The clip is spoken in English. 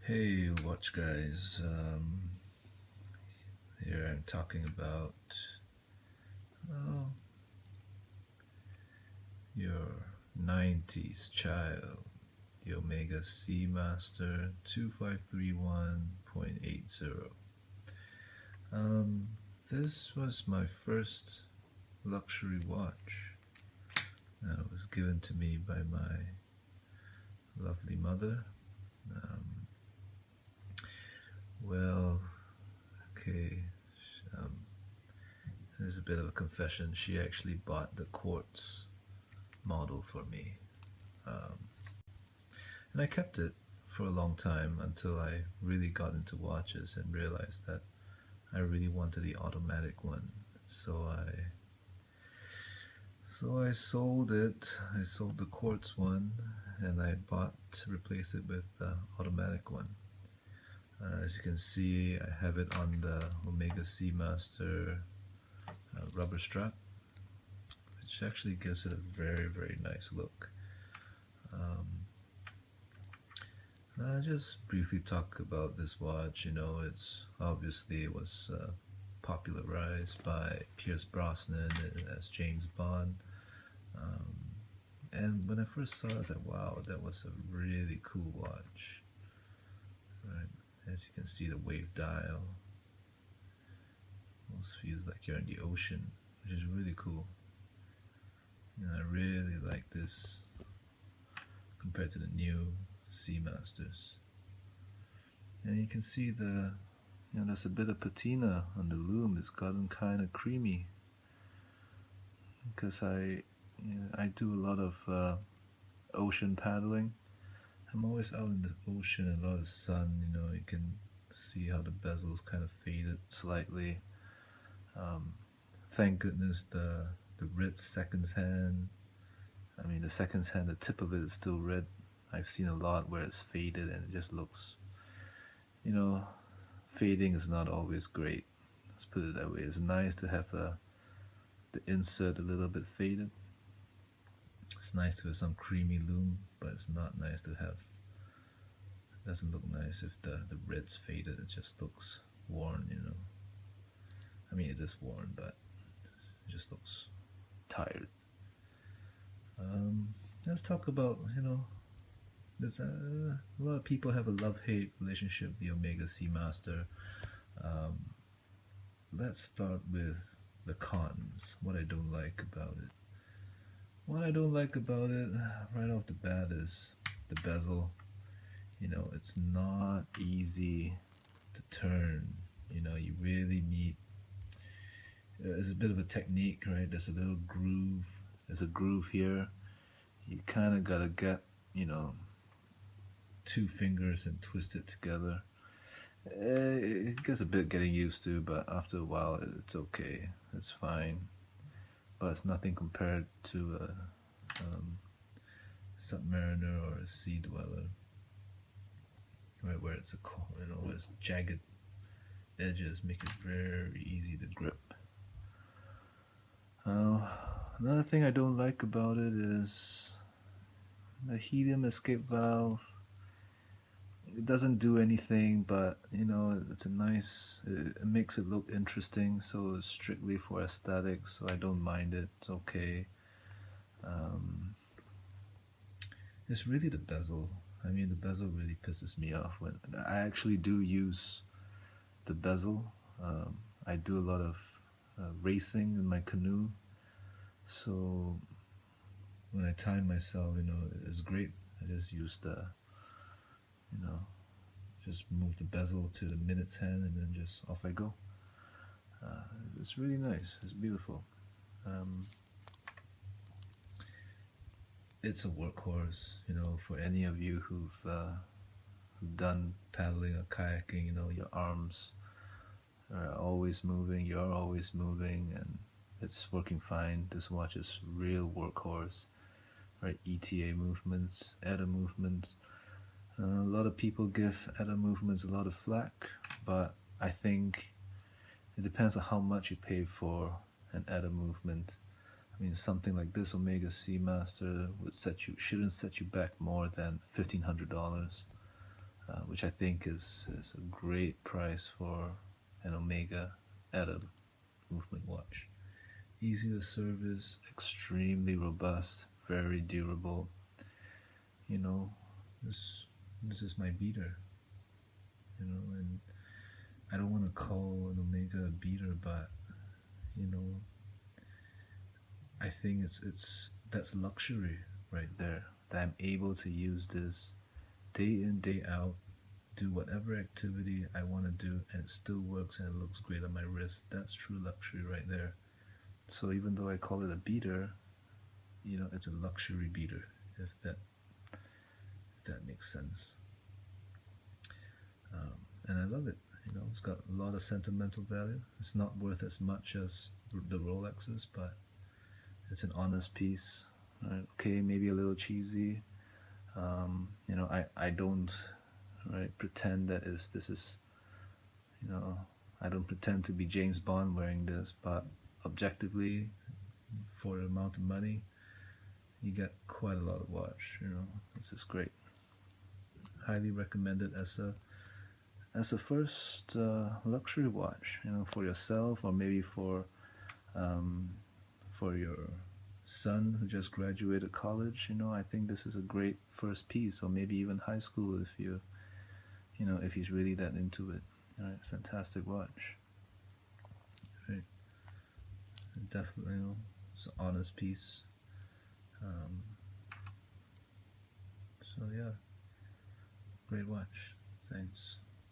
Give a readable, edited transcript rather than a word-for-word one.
Hey, watch guys. Here I'm talking about well, your 90s child, the Omega Seamaster 2531.80. Um, this was my first luxury watch. It was given to me by my lovely mother. Um, well, okay. Um, There's a bit of a confession. She actually bought the quartz model for me. Um, and I kept it for a long time until I really got into watches and realized that I really wanted the automatic one. So I sold it. I sold the quartz one, and I bought to replace it with the automatic one. As you can see, I have it on the Omega Seamaster rubber strap, which actually gives it a very nice look. I'll just briefly talk about this watch. It's obviously it was popularized by Pierce Brosnan as James Bond. Um, and when I first saw it, I was like, wow, that was a really cool watch. Right? As you can see, the wave dial almost feels like you're in the ocean, which is really cool. And I really like this compared to the new Seamasters. And you can see there's a bit of patina on the loom. It's gotten kind of creamy because I do a lot of ocean paddling. I'm always out in the ocean and a lot of sun. You can see how the bezel's kind of faded slightly. Thank goodness the red seconds hand. I mean, the seconds hand, the tip of it is still red. I've seen a lot where it's faded and it just looks, you know, fading is not always great. Let's put it that way. It's nice to have the insert a little bit faded. It's nice to have some creamy loom, but it's not nice to have. It doesn't look nice if the red's faded. It just looks worn. I mean, it is worn, but it just looks tired. Let's talk about there's a lot of people have a love-hate relationship with the Omega Seamaster. Um, let's start with the cons. What I don't like about it. What I don't like about it right off the bat is the bezel. It's not easy to turn. You really need. It's a bit of a technique, right? There's a little groove. There's a groove here. You kind of gotta get, two fingers and twist it together. It gets a bit getting used to, but after a while, it's okay. It's fine. But it's nothing compared to a submariner or a sea dweller, right? Where it's where it's jagged edges make it very easy to grip. Another thing I don't like about it is the helium escape valve. It doesn't do anything, but it's a nice. It makes it look interesting. So it's strictly for aesthetics. So I don't mind it. It's okay. It's really the bezel. I mean, the bezel really pisses me off when I actually do use the bezel. I do a lot of racing in my canoe, so when I time myself, it's great. I just use just move the bezel to the minutes hand, and then just off I go. It's really nice. It's beautiful. It's a workhorse, for any of you who've done paddling or kayaking. Your arms are always moving. You're always moving, and it's working fine. This watch is real workhorse, right? ETA movements, ETA movements. A lot of people give ETA movements a lot of flack, but I think it depends on how much you pay for an ETA movement. I mean, something like this Omega Seamaster shouldn't set you back more than $1,500. which I think is a great price for an Omega at a movement watch. Easy to service, extremely robust, very durable. You know, this is my beater. You know, and I don't want to call an Omega a beater, but you know, I think it's that's luxury right there. That I'm able to use this day in, day out, do whatever activity I want to do, and it still works and it looks great on my wrist. That's true luxury right there. So even though I call it a beater, you know, it's a luxury beater, if that makes sense. And I love it. You know, it's got a lot of sentimental value. It's not worth as much as the Rolexes, but it's an honest piece. Right? Okay, maybe a little cheesy. You know, I don't pretend that this is, you know, I don't pretend to be James Bond wearing this, but objectively, for the amount of money, you get quite a lot of watch. You know, this is great. Highly recommended as a first luxury watch. You know, for yourself or maybe for your son who just graduated college. You know, I think this is a great first piece, or maybe even high school if if he's really that into it. All right, fantastic watch. Right, definitely, you know, it's an honest piece. So yeah, great watch. Thanks.